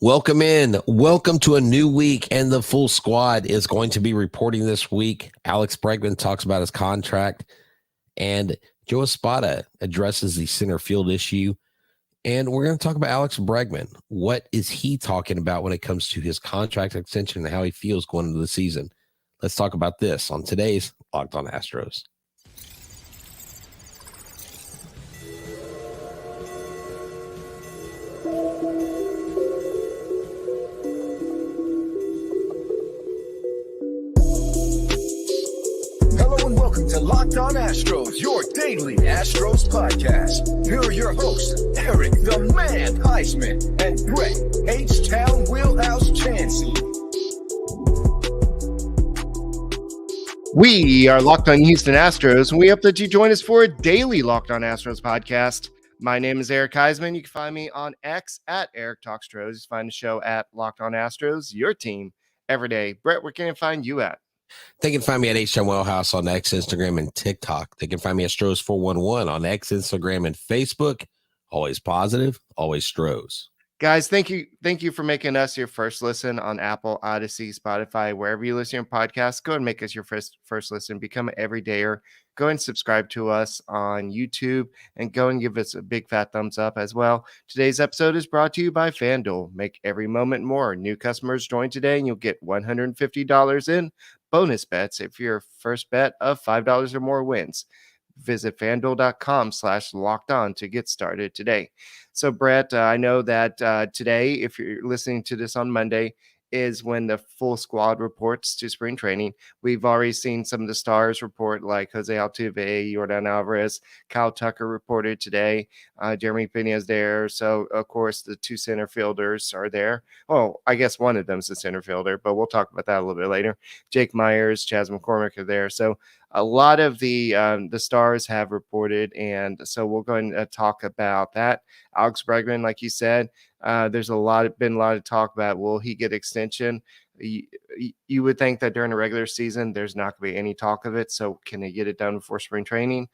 Welcome in. Welcome to a new week, and the full squad is going to be reporting this week. Alex Bregman talks about his contract, and Joe Espada addresses the center field issue. And we're going to talk about Alex Bregman. What is he talking about when it comes to his contract extension and how he feels going into the season? Let's talk about this on today's Locked On Astros. Welcome to Locked On Astros, your daily Astros podcast. Here are your hosts, Eric the Man Huysman and Brett H-Town Wheelhouse Chancey. We are Locked On Houston Astros, and we hope that you join us for a daily Locked On Astros podcast. My name is Eric Huysman. You can find me on X at Eric Talks Stros. You can find the show at Locked On Astros, your team, every day. Brett, where can I find you at? They can find me at H-Town Wellhouse on X, Instagram, and TikTok. They can find me at Stros411 on X, Instagram, and Facebook. Always positive, always Stros. Guys, thank you for making us your first listen on Apple, Odyssey, Spotify, wherever you listen to your podcast. Go and make us your first listen. Become an everydayer. Go and subscribe to us on YouTube and go and give us a big fat thumbs up as well. Today's episode is brought to you by FanDuel. Make every moment more. New customers join today and you'll get $150 in bonus bets if your first bet of $5 or more wins. Visit fanduel.com/lockedon to get started today. So, Brett, I know that today, if you're listening to this on Monday, is when the full squad reports to spring training. We've already seen some of the stars report, like Jose Altuve, Yordan Alvarez, Kyle Tucker reported today. Jeremy Pena's there. So, of course, the two center fielders are there. Oh, I guess one of them is the center fielder, but we'll talk about that a little bit later. Jake Meyers, McCormick are there. So, a lot of the stars have reported, and so we'll go and talk about that. Alex Bregman, like you said, there's been a lot of talk about will he get extension. You would think that during the regular season there's not going to be any talk of it. So can they get it done before spring training?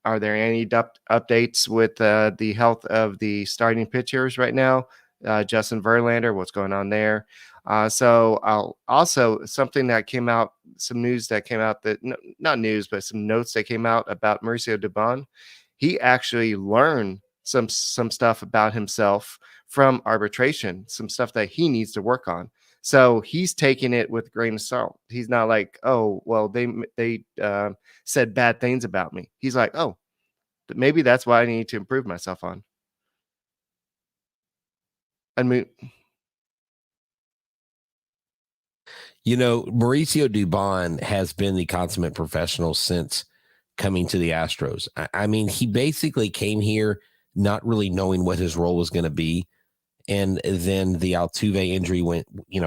Are there any updates with the health of the starting pitchers right now? Justin Verlander, what's going on there? So I'll also something that came out, some news that came out that not news, but some notes that came out about Mauricio Dubon. He actually learned some stuff about himself from arbitration, some stuff that he needs to work on. So he's taking it with a grain of salt. He's not like, oh, well, they said bad things about me. He's like, oh, maybe that's why I need to improve myself on. I mean, Mauricio Dubon has been the consummate professional since coming to the Astros. I mean, he basically came here not really knowing what his role was going to be. And then the Altuve injury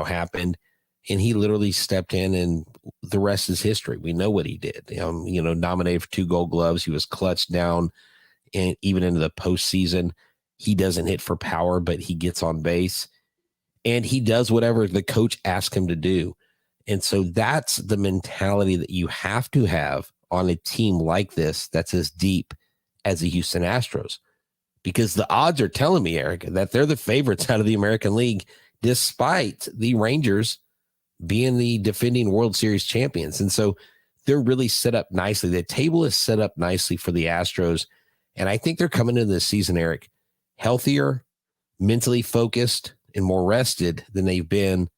happened, and he literally stepped in, and the rest is history. We know what he did. Nominated for 2 Gold Gloves. He was clutched down, and even into the postseason. He doesn't hit for power, but he gets on base, and he does whatever the coach asks him to do. And so that's the mentality that you have to have on a team like this that's as deep as the Houston Astros. Because the odds are telling me, Eric, that they're the favorites out of the American League, despite the Rangers being the defending World Series champions. And so they're really set up nicely. The table is set up nicely for the Astros. And I think they're coming into this season, Eric, healthier, mentally focused, and more rested than they've been,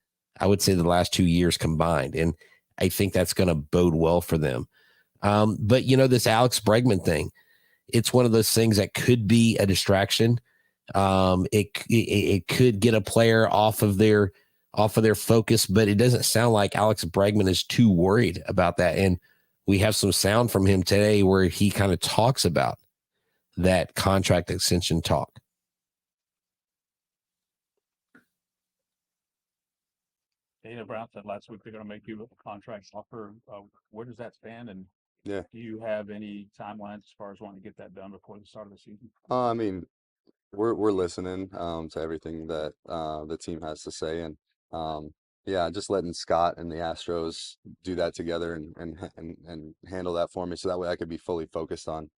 I would say, the last 2 years combined. And I think that's going to bode well for them. But, this Alex Bregman thing, it's one of those things that could be a distraction. It could get a player off of their focus, but it doesn't sound like Alex Bregman is too worried about that. And we have some sound from him today where he kind of talks about that contract extension talk. Dana Brown said last week they're going to make you a contract offer. Where does that stand? And do you have any timelines as far as wanting to get that done before the start of the season? I mean, we're listening to everything that the team has to say, and just letting Scott and the Astros do that together and handle that for me, so that way I could be fully focused on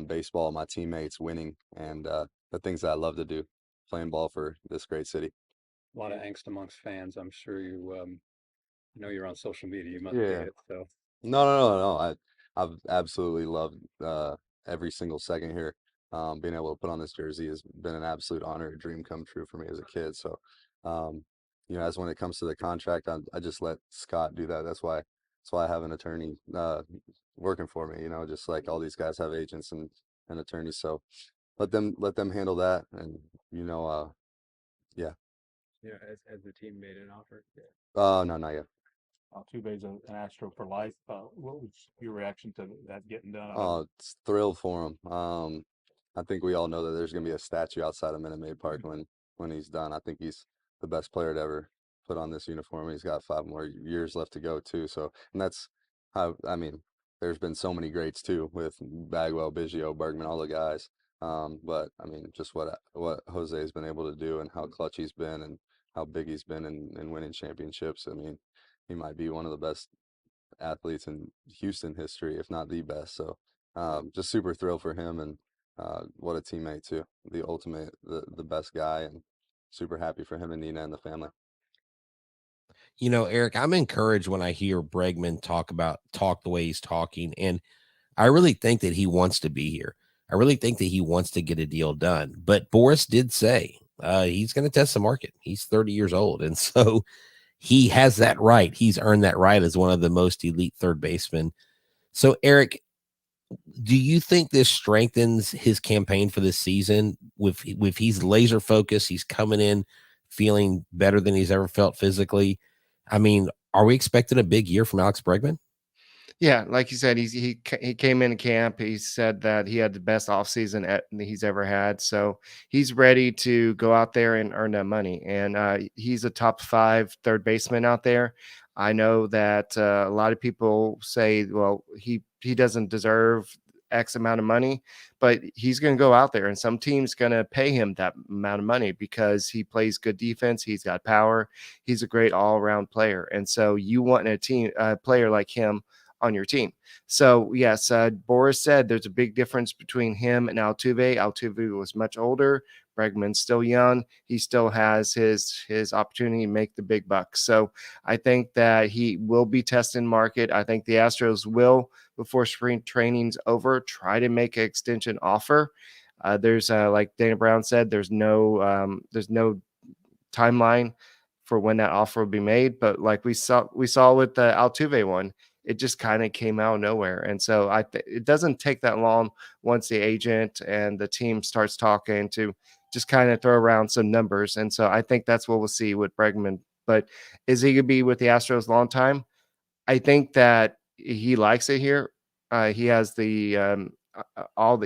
baseball, my teammates, winning, and the things that I love to do, playing ball for this great city. a lot of angst amongst fans. I'm sure you you're on social media. You must Yeah. get it. So No. I've absolutely loved every single second here. Being able to put on this jersey has been an absolute honor, a dream come true for me as a kid. So, um, as when it comes to the contract, I just let Scott do that. That's why I have an attorney working for me. Just like all these guys have agents and attorneys. So let them handle that. And yeah. has the team made an offer? No, not yet. Altuve's an Astro for life. What was your reaction to that getting done? Oh, it's thrilled for him. I think we all know that there's gonna be a statue outside of Minute Maid Park when he's done. I think he's the best player to ever put on this uniform. He's got 5 more years left to go too. So, and that's how I mean. There's been so many greats too with Bagwell, Biggio, Bergman, all the guys. But I mean, just what Jose's been able to do and how clutch he's been and how big he's been in winning championships. I mean, he might be one of the best athletes in Houston history, if not the best. So just super thrilled for him and what a teammate too. The ultimate, the best guy, and super happy for him and Nina and the family. Eric, I'm encouraged when I hear Bregman talk the way he's talking. And I really think that he wants to be here. I really think that he wants to get a deal done. But Boris did say he's going to test the market. He's 30 years old. And so he has that right. He's earned that right as one of the most elite third basemen. So, Eric, do you think this strengthens his campaign for this season? With he's laser focused, he's coming in feeling better than he's ever felt physically. I mean, are we expecting a big year from Alex Bregman? Yeah, like you said, he came into camp. He said that he had the best offseason he's ever had. So he's ready to go out there and earn that money. And he's a top 5 third baseman out there. I know that a lot of people say, well, he doesn't deserve X amount of money, but he's going to go out there and some team's going to pay him that amount of money because he plays good defense. He's got power. He's a great all around player. And so you want a player like him on your team. So yes, Boris said there's a big difference between him and Altuve. Altuve was much older. Bregman's still young. He still has his opportunity to make the big bucks. So I think that he will be testing market. I think the Astros will, before spring training's over, try to make an extension offer. There's like Dana Brown said, there's no timeline for when that offer will be made. But like we saw with the Altuve one, it just kind of came out of nowhere. And so it doesn't take that long once the agent and the team starts talking to just kind of throw around some numbers. And so I think that's what we'll see with Bregman. But is he going to be with the Astros a long time? I think that he likes it here. He has the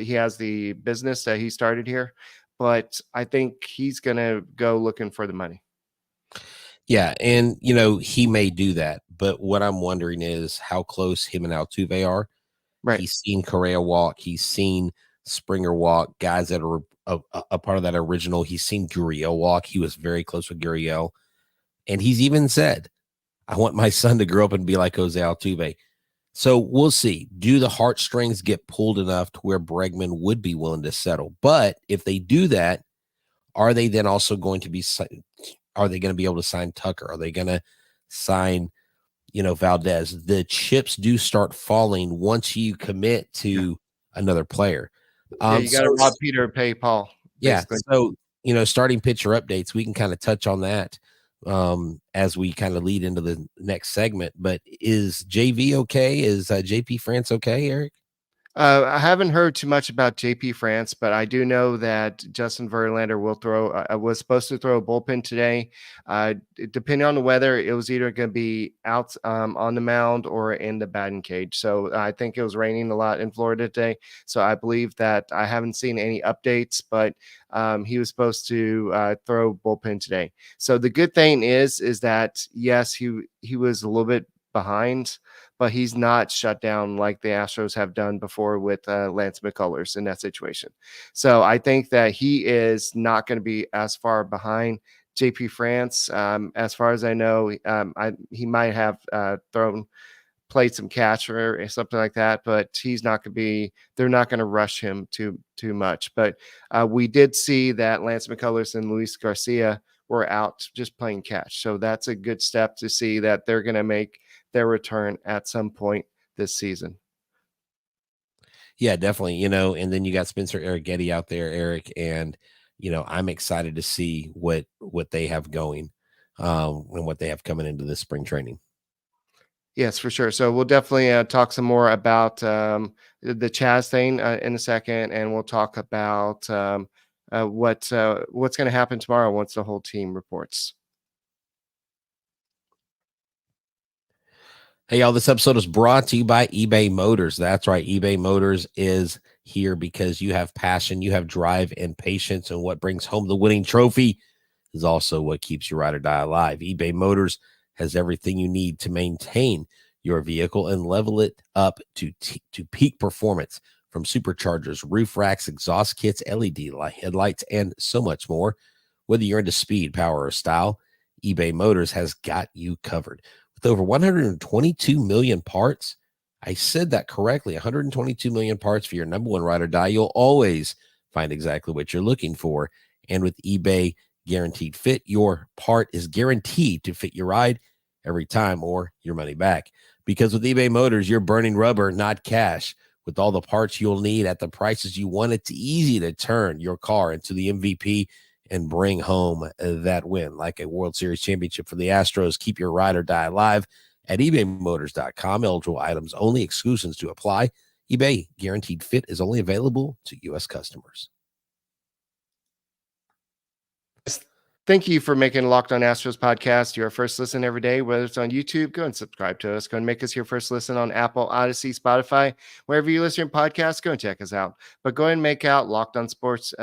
he has the business that he started here, but I think he's going to go looking for the money. Yeah, and he may do that, but what I'm wondering is how close him and Altuve are. Right. He's seen Correa walk. He's seen Springer walk. Guys that are a part of that original. He's seen Gurriel walk. He was very close with Gurriel, and he's even said, "I want my son to grow up and be like Jose Altuve." So we'll see. Do the heartstrings get pulled enough to where Bregman would be willing to settle? But if they do that, are they then also going to be? Are they going to be able to sign Tucker? Are they going to sign, Valdez? The chips do start falling once you commit to another player. You got to rob Peter and pay Paul. Basically. Yeah. So, starting pitcher updates, we can kind of touch on that as we kind of lead into the next segment. But is JV okay? Is JP France okay, Eric? I haven't heard too much about JP France, but I do know that Justin Verlander will was supposed to throw a bullpen today. Depending on the weather, it was either going to be out on the mound or in the batting cage. So I think it was raining a lot in Florida today. So I believe that I haven't seen any updates, but he was supposed to throw bullpen today. So the good thing is that, yes, he was a little bit behind, but he's not shut down like the Astros have done before with Lance McCullers in that situation. So I think that he is not going to be as far behind JP France. As far as I know, he might have played some catch or something like that, but he's not going to be, they're not going to rush him too much. But we did see that Lance McCullers and Luis Garcia were out just playing catch. So that's a good step to see that they're going to make their return at some point this season. Yeah, definitely. And then you got Spencer Arrighetti out there, Eric, and I'm excited to see what they have going, and what they have coming into this spring training. Yes, for sure. So we'll definitely talk some more about the Chaz thing in a second, and we'll talk about what's going to happen tomorrow once the whole team reports. Hey, y'all, this episode is brought to you by eBay Motors. That's right. eBay Motors is here because you have passion, you have drive and patience, and what brings home the winning trophy is also what keeps your ride or die alive. eBay Motors has everything you need to maintain your vehicle and level it up to peak performance, from superchargers, roof racks, exhaust kits, LED headlights, and so much more. Whether you're into speed, power, or style, eBay Motors has got you covered. With over 122 million parts, I said that correctly, 122 million parts for your number one ride or die, you'll always find exactly what you're looking for. And with eBay Guaranteed Fit, your part is guaranteed to fit your ride every time or your money back. Because with eBay Motors, you're burning rubber, not cash. With all the parts you'll need at the prices you want, it's easy to turn your car into the MVP and bring home that win, like a World Series championship for the Astros. Keep your ride or die alive at ebaymotors.com. Eligible items only, exclusions to apply. eBay Guaranteed Fit is only available to U.S. customers. Thank you for making Locked On Astros podcast your first listen every day. Whether it's on YouTube, go and subscribe to us. Go and make us your first listen on Apple, Odyssey, Spotify, wherever you listen to podcasts. Go and check us out. But go ahead and make Locked On Sports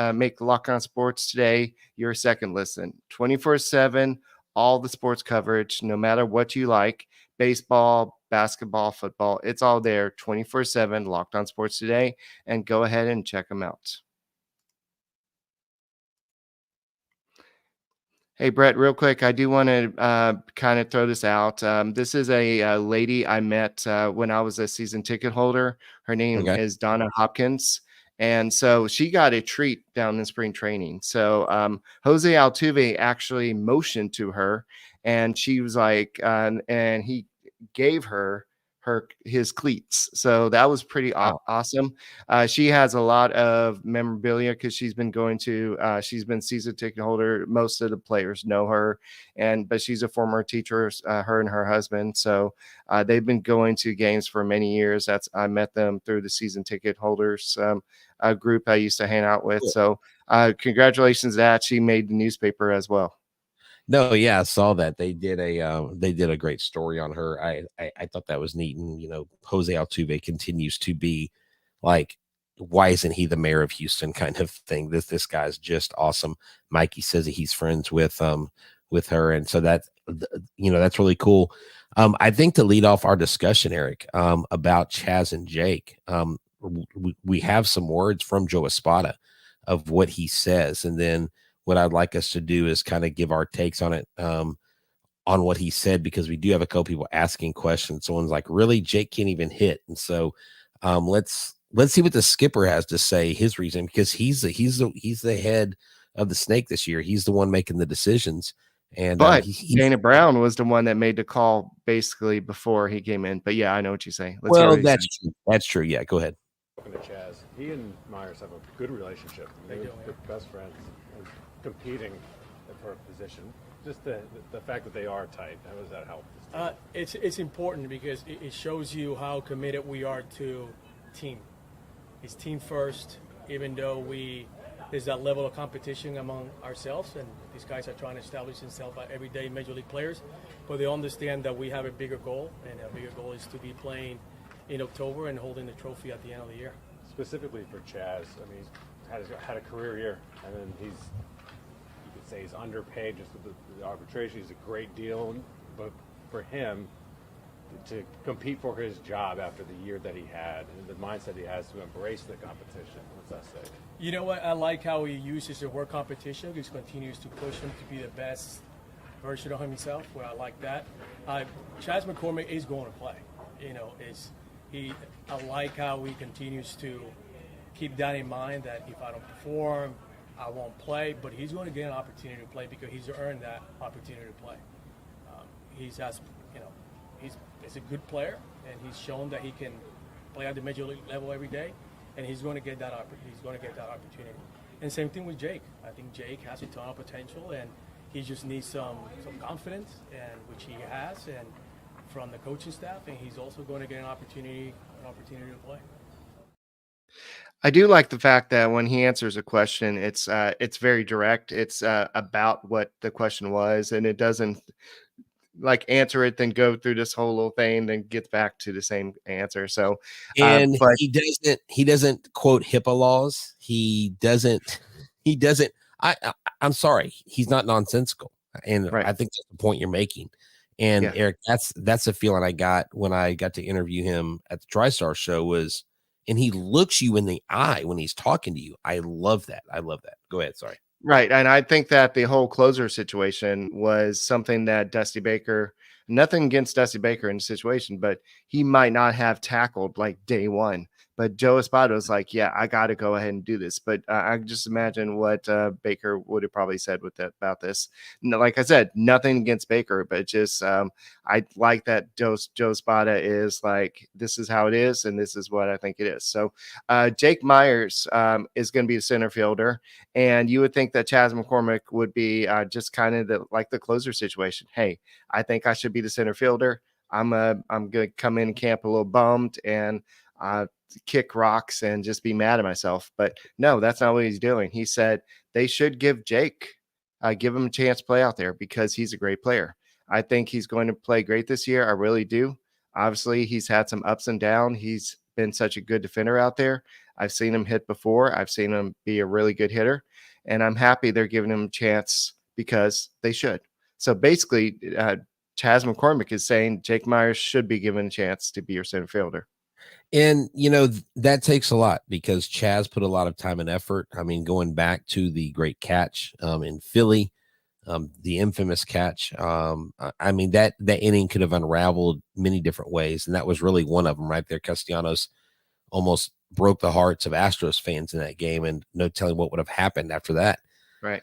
today your second listen. 24/7, all the sports coverage, no matter what you like. Baseball, basketball, football, it's all there 24/7. Locked On Sports Today, and go ahead and check them out. Hey, Brett, real quick, I do want to kind of throw this out. This is a lady I met when I was a season ticket holder. Her name is Donna Hopkins. And so she got a treat down in spring training. So Jose Altuve actually motioned to her, and she was like, and he gave her his cleats. So that was pretty awesome. She has a lot of memorabilia because she's been season ticket holder. Most of the players know her, but she's a former teacher, her and her husband. So they've been going to games for many years. I met them through the season ticket holders group I used to hang out with. Cool. So congratulations that she made the newspaper as well. No, yeah, I saw that. They did a great story on her. I thought that was neat. And Jose Altuve continues to be like, why isn't he the mayor of Houston kind of thing? This guy's just awesome. Mikey says that he's friends with her, and so that's really cool. I think to lead off our discussion, Eric, about Chaz and Jake, we have some words from Joe Espada of what he says, and then what I'd like us to do is kind of give our takes on it, on what he said, because we do have a couple people asking questions. Someone's like, really, Jake can't even hit. And so let's see what the skipper has to say, his reason, because he's the head of the snake this year. He's the one making the decisions. But Dana Brown was the one that made the call basically before he came in. But yeah, I know what you say. That's true. That's true. Yeah, go ahead. Talking to Chaz, he and Meyers have a good relationship. They're best friends. Competing for a position, just the fact that they are tight, how does that help? It's important because it shows you how committed we are to team. It's team first, even though there's that level of competition among ourselves, and these guys are trying to establish themselves everyday major league players, but they understand that we have a bigger goal, and our bigger goal is to be playing in October and holding the trophy at the end of the year. Specifically for Chaz, I mean, he's had a career year, and then he's underpaid just with the arbitration. He's a great deal, but for him to compete for his job after the year that he had and the mindset he has to embrace the competition, what's that say? You know what? I like how he uses the word competition. He continues to push him to be the best version of himself. Well, I like that. Chaz McCormick is going to play. I like how he continues to keep that in mind, that if I don't perform, I won't play, but he's going to get an opportunity to play because he's earned that opportunity to play. He's a good player, and he's shown that he can play at the major league level every day, and he's going to get that opportunity. And same thing with Jake. I think Jake has a ton of potential, and he just needs some confidence, and which he has, and from the coaching staff, and he's also going to get an opportunity to play. I do like the fact that when he answers a question, it's very direct. It's about what the question was, and it doesn't like answer it, then go through this whole little thing, then gets back to the same answer. So, And but he doesn't quote HIPAA laws. He doesn't. I'm sorry. He's not nonsensical. And right. I think that's the point you're making. And Yeah. Eric, that's the feeling I got when I got to interview him at the TriStar show was, and he looks you in the eye when he's talking to you. I love that. Go ahead. Sorry. Right. And I think that the whole closer situation was something that Dusty Baker, nothing against Dusty Baker in the situation, but he might not have tackled like day one. But Joe Espada was like, yeah, I got to go ahead and do this. But I just imagine what Baker would have probably said about this. No, like I said, nothing against Baker, but just I like that Joe Espada is like, this is how it is, and this is what I think it is. So Jake Meyers is going to be the center fielder, and you would think that Chas McCormick would be just kind of the closer situation. Hey, I think I should be the center fielder. I'm going to come in camp a little bummed and kick rocks and just be mad at myself. But no, that's not what he's doing. He said they should give Jake, give him a chance to play out there because he's a great player. I think he's going to play great this year. I really do. Obviously, he's had some ups and downs. He's been such a good defender out there. I've seen him hit before. I've seen him be a really good hitter. And I'm happy they're giving him a chance because they should. So basically, Chas McCormick is saying Jake Meyers should be given a chance to be your center fielder. And, that takes a lot because Chas put a lot of time and effort. I mean, going back to the great catch in Philly, the infamous catch. I mean, that inning could have unraveled many different ways. And that was really one of them right there. Castellanos almost broke the hearts of Astros fans in that game, and no telling what would have happened after that. Right.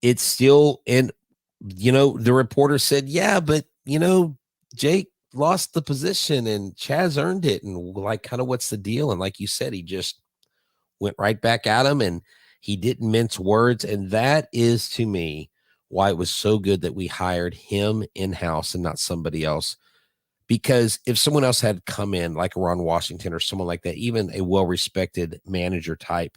It's still, and, the reporter said, yeah, but, Jake lost the position and Chas earned it. And like, kind of what's the deal? And like you said, he just went right back at him and he didn't mince words. And that is, to me, why it was so good that we hired him in-house and not somebody else. Because if someone else had come in like Ron Washington or someone like that, even a well-respected manager type,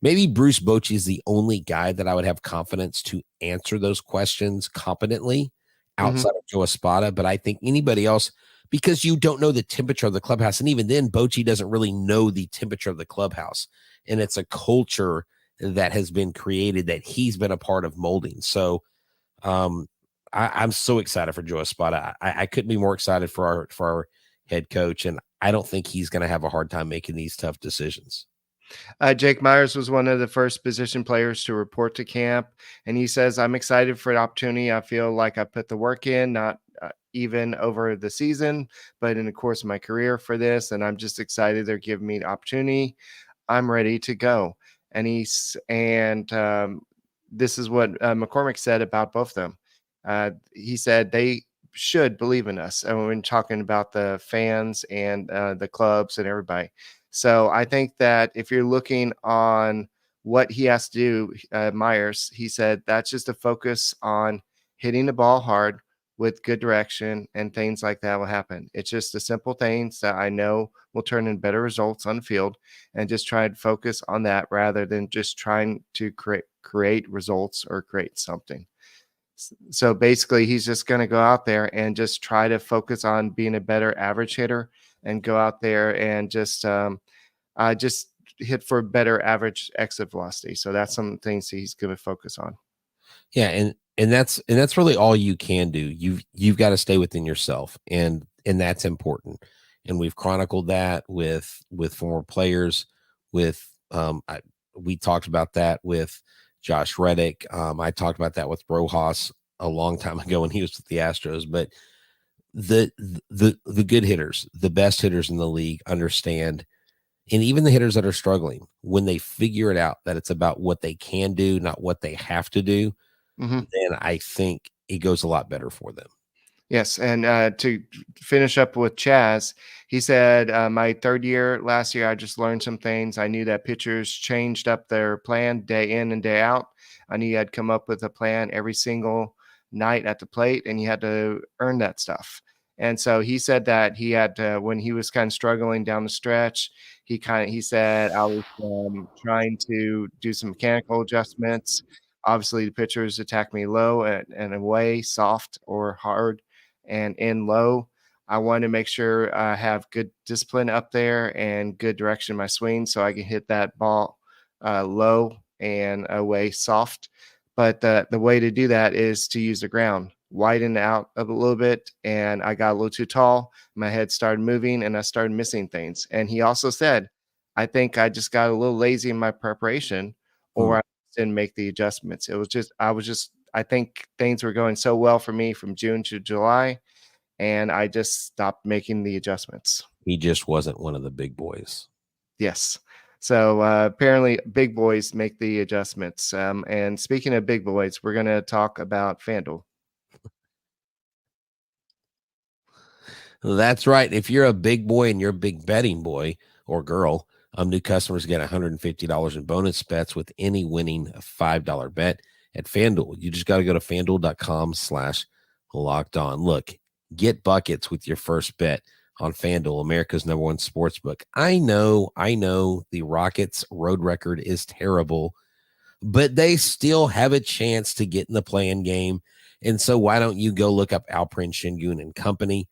maybe Bruce Bochy is the only guy that I would have confidence to answer those questions competently outside of Joe Espada. But I think anybody else, because you don't know the temperature of the clubhouse. And even then, Bochy doesn't really know the temperature of the clubhouse. And it's a culture that has been created that he's been a part of molding. So I'm so excited for Joe Espada. I couldn't be more excited for our head coach. And I don't think he's going to have a hard time making these tough decisions. Jake Meyers was one of the first position players to report to camp, and he says, I'm excited for the opportunity. I feel like I put the work in, not even over the season, but in the course of my career for this, and I'm just excited they're giving me the opportunity. I'm ready to go. And this is what McCormick said about both of them. He said they should believe in us. And when talking about the fans and the clubs and everybody. So I think that if you're looking on what he has to do, Meyers, he said that's just a focus on hitting the ball hard with good direction, and things like that will happen. It's just the simple things that I know will turn in better results on the field, and just try and focus on that rather than just trying to create results or create something. So basically, he's just going to go out there and just try to focus on being a better average hitter and go out there and just hit for better average exit velocity. So that's some things he's going to focus on. Yeah, and that's really all you can do. You've got to stay within yourself, and that's important. And we've chronicled that with former players. We talked about that with Josh Reddick. I talked about that with Rojas a long time ago when he was with the Astros. But the good hitters, the best hitters in the league, understand And even the hitters that are struggling, when they figure it out that it's about what they can do, not what they have to do, then I think it goes a lot better for them. Yes, and to finish up with Chaz, he said, my third year last year, I just learned some things. I knew that pitchers changed up their plan day in and day out. I knew you had to come up with a plan every single night at the plate, and you had to earn that stuff. And so he said that he had to, when he was kind of struggling down the stretch, he said, I was trying to do some mechanical adjustments. Obviously, the pitchers attack me low and away, soft or hard, and in low. I want to make sure I have good discipline up there and good direction in my swing so I can hit that ball low and away soft. But the way to do that is to use the ground, widen out a little bit. And I got a little too tall. My head started moving and I started missing things. And he also said, I think I just got a little lazy in my preparation, or I didn't make the adjustments. I think things were going so well for me from June to July, and I just stopped making the adjustments. He just wasn't one of the big boys. Yes. So apparently big boys make the adjustments. And speaking of big boys, we're going to talk about FanDuel. That's right. If you're a big boy and you're a big betting boy or girl, new customers get $150 in bonus bets with any winning $5 bet at FanDuel. You just got to go to FanDuel.com/LockedOn. Look, get buckets with your first bet on FanDuel, America's #1 sportsbook. I know the Rockets' road record is terrible, but they still have a chance to get in the play-in game. And so why don't you go look up Alprin Şengün and company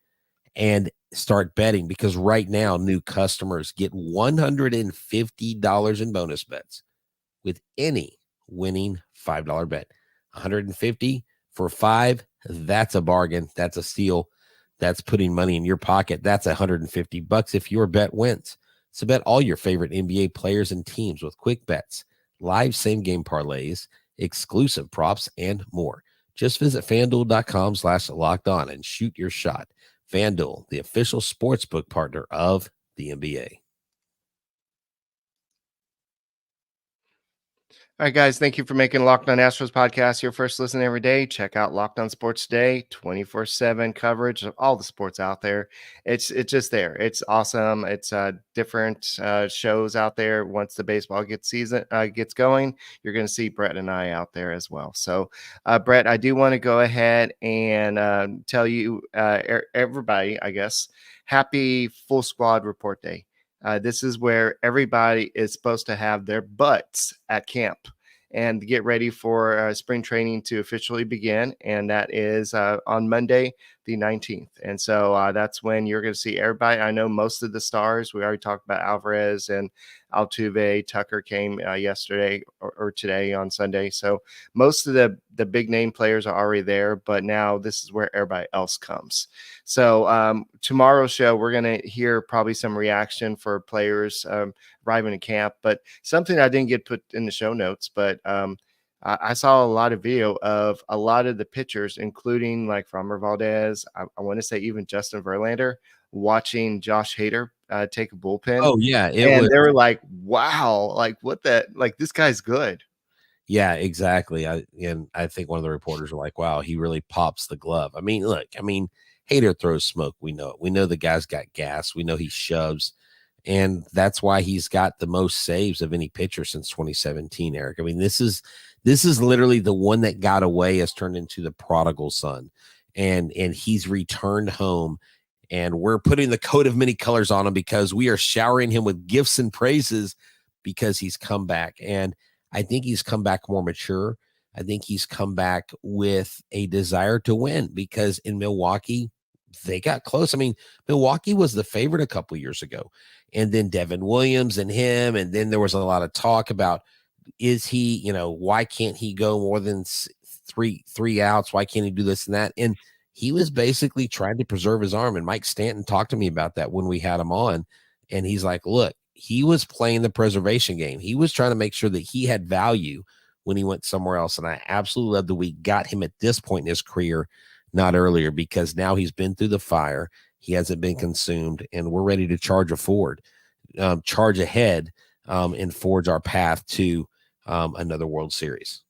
and start betting? Because right now, new customers get $150 in bonus bets with any winning $5 bet. $150 for $5. That's a bargain. That's a steal. That's putting money in your pocket. That's $150 if your bet wins. So bet all your favorite NBA players and teams with quick bets, live same-game parlays, exclusive props, and more. Just visit FanDuel.com/LockedOn and shoot your shot. FanDuel, the official sportsbook partner of the NBA. All right, guys, thank you for making Locked On Astros podcast your first listen every day. Check out Locked On Sports Today, 24/7 coverage of all the sports out there. It's just there. It's awesome. It's different shows out there. Once the baseball gets going, you're going to see Brett and I out there as well. So, Brett, I do want to go ahead and tell you, everybody, I guess, happy full squad report day. This is where everybody is supposed to have their butts at camp and get ready for spring training to officially begin. And that is on Monday, the 19th. And so that's when you're going to see everybody. I know most of the stars. We already talked about Alvarez and Altuve. Tucker came yesterday or today on Sunday. So most of the big name players are already there, but now this is where everybody else comes. So tomorrow's show, we're going to hear probably some reaction for players arriving in camp, but something I didn't get put in the show notes, but I saw a lot of video of a lot of the pitchers, including like Framber Valdez. I want to say even Justin Verlander watching Josh Hader take a bullpen. Oh yeah. They were like, wow, like what this guy's good. Yeah, exactly. I think one of the reporters were like, wow, he really pops the glove. I mean, look, Hader throws smoke. We know it. We know the guy's got gas. We know he shoves. And that's why he's got the most saves of any pitcher since 2017, Eric. I mean, this is literally the one that got away has turned into the prodigal son. And he's returned home. And we're putting the coat of many colors on him because we are showering him with gifts and praises because he's come back. And I think he's come back more mature. I think he's come back with a desire to win because in Milwaukee, they got close. I mean, Milwaukee was the favorite a couple years ago. And then Devin Williams and him. And then there was a lot of talk about, is he, why can't he go more than three outs? Why can't he do this and that? And he was basically trying to preserve his arm. And Mike Stanton talked to me about that when we had him on. And he's like, look, he was playing the preservation game. He was trying to make sure that he had value when he went somewhere else. And I absolutely love that we got him at this point in his career, not earlier, because now he's been through the fire. He hasn't been consumed, and we're ready to charge a forward. charge ahead and forge our path to another World Series.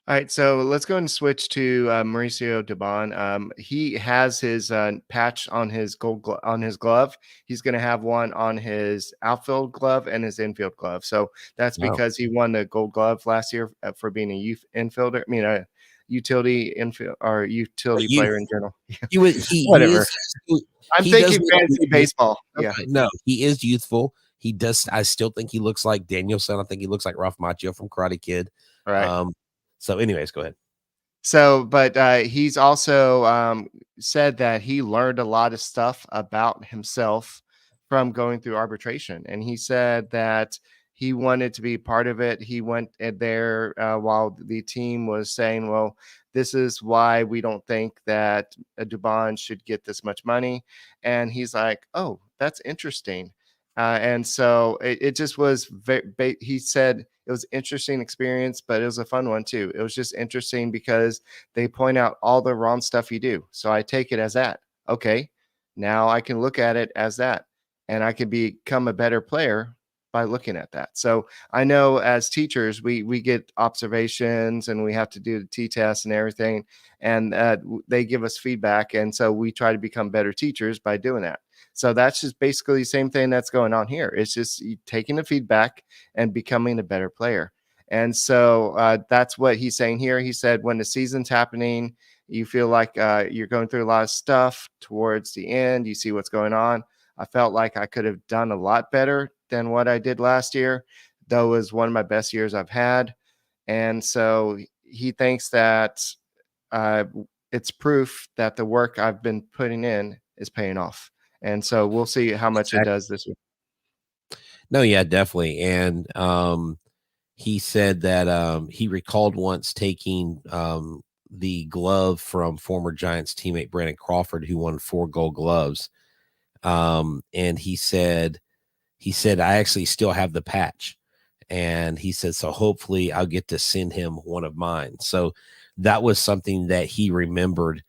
All right, so let's go and switch to Mauricio Dubon. He has his patch on his on his glove. He's going to have one on his outfield glove and his infield glove. So that's because he won the Gold Glove last year for being a youth infielder. I mean, a utility infield or utility player in general. Whatever. I'm thinking fantasy baseball. Yeah, no, he is youthful. He does. I still think he looks like Danielson. I think he looks like Ralph Macchio from Karate Kid. Right. So, anyways, go ahead. So, but he's also said that he learned a lot of stuff about himself from going through arbitration. And he said that he wanted to be part of it. He went there while the team was saying, well, this is why we don't think that Dubon should get this much money. And he's like, oh, that's interesting. And so it just was he said it was an interesting experience, but it was a fun one too. It was just interesting because they point out all the wrong stuff you do. So I take it as that. Okay, now I can look at it as that, and I can become a better player by looking at that. So I know as teachers, we get observations and we have to do the t-test and everything, and they give us feedback. And so we try to become better teachers by doing that. So that's just basically the same thing that's going on here. It's just taking the feedback and becoming a better player. And so that's what he's saying here. He said, when the season's happening, you feel like you're going through a lot of stuff towards the end. You see what's going on. I felt like I could have done a lot better than what I did last year, though it was one of my best years I've had. And so he thinks that it's proof that the work I've been putting in is paying off. And so we'll see how much it does this week. No, yeah, definitely. And he said that he recalled once taking the glove from former Giants teammate Brandon Crawford, who won 4 Gold Gloves. And he said, I actually still have the patch. And he said, so hopefully I'll get to send him one of mine. So that was something that he remembered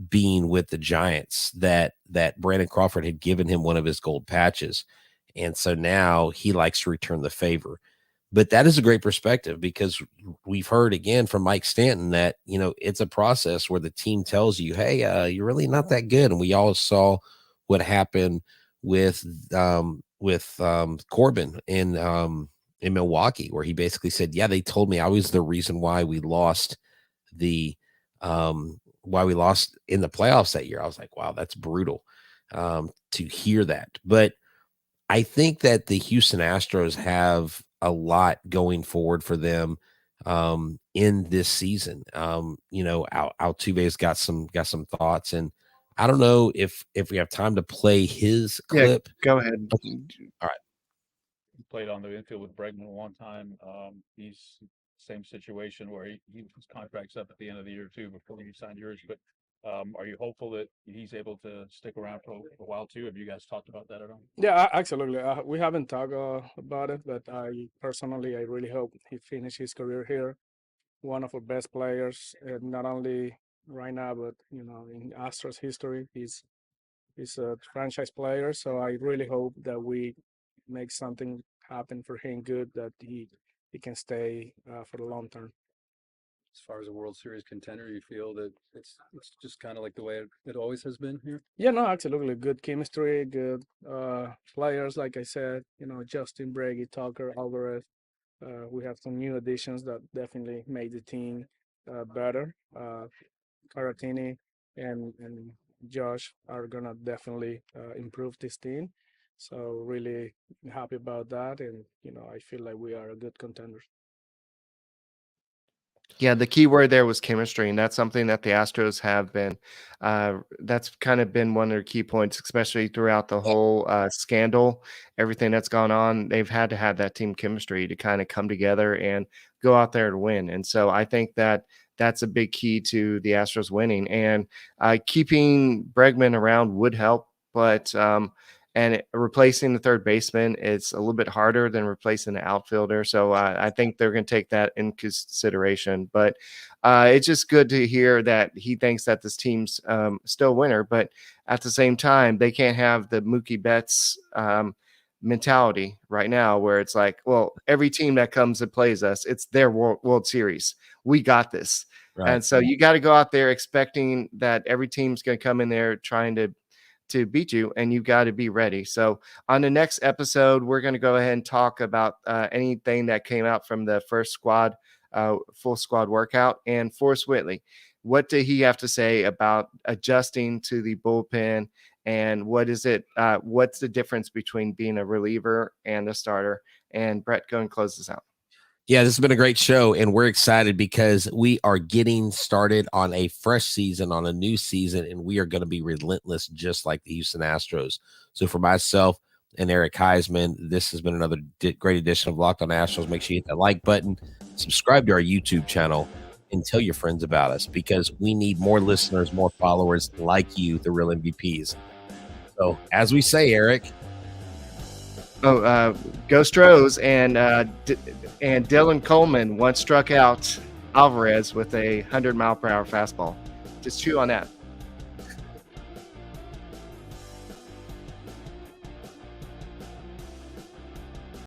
being with the Giants, that Brandon Crawford had given him one of his gold patches. And so now he likes to return the favor. But that is a great perspective, because we've heard again from Mike Stanton that, it's a process where the team tells you, hey, you're really not that good. And we all saw what happened with Corbin in Milwaukee, where he basically said, yeah, they told me I was the reason why we lost in the playoffs that year. I was like, wow, that's brutal to hear that. But I think that the Houston Astros have a lot going forward for them in this season. Altuve's got some thoughts, and I don't know if we have time to play his clip. Yeah, go ahead. All right. Played on the infield with Bregman one time. He's same situation where his contract's up at the end of the year too before you signed yours. But are you hopeful that he's able to stick around for a while too? Have you guys talked about that at all? Yeah, absolutely. We haven't talked about it, but I really hope he finishes his career here. One of our best players, not only right now, but in Astros history. He's a franchise player, so I really hope that we make something happen for him good, that he can stay for the long term. As far as a World Series contender, you feel that it's just kind of like the way it always has been here? Yeah, no, absolutely. Good chemistry, good players, like I said, Justin, Brady, Tucker, Alvarez. We have some new additions that definitely made the team better. Caratini and Josh are gonna definitely improve this team. So really happy about that, and I feel like we are a good contender. Yeah, the key word there was chemistry, and that's something that the Astros have been. That's kind of been one of their key points, especially throughout the whole scandal, everything that's gone on. They've had to have that team chemistry to kind of come together and go out there to win. And so I think that that's a big key to the Astros winning. And keeping Bregman around would help, but and replacing the third baseman, it's a little bit harder than replacing the outfielder. So I think they're going to take that in consideration. But it's just good to hear that he thinks that this team's still a winner. But at the same time, they can't have the Mookie Betts mentality right now where it's like, well, every team that comes and plays us, it's their World Series. We got this. Right. And so you got to go out there expecting that every team's going to come in there trying to beat you, and you've got to be ready. So on the next episode, we're going to go ahead and talk about anything that came out from the first squad, full squad workout. And Forrest Whitley, what did he have to say about adjusting to the bullpen? And what's the difference between being a reliever and a starter? And Brett, go and close this out. Yeah, this has been a great show, and we're excited because we are getting started on a fresh season, on a new season, and we are going to be relentless just like the Houston Astros. So for myself and Eric Huysman, this has been another great edition of Locked On Astros. Make sure you hit that like button, subscribe to our YouTube channel, and tell your friends about us because we need more listeners, more followers like you, the real MVPs. So as we say, Eric. Go Stros, and Dylan Coleman once struck out Alvarez with a 100-mile-per-hour fastball. Just chew on that.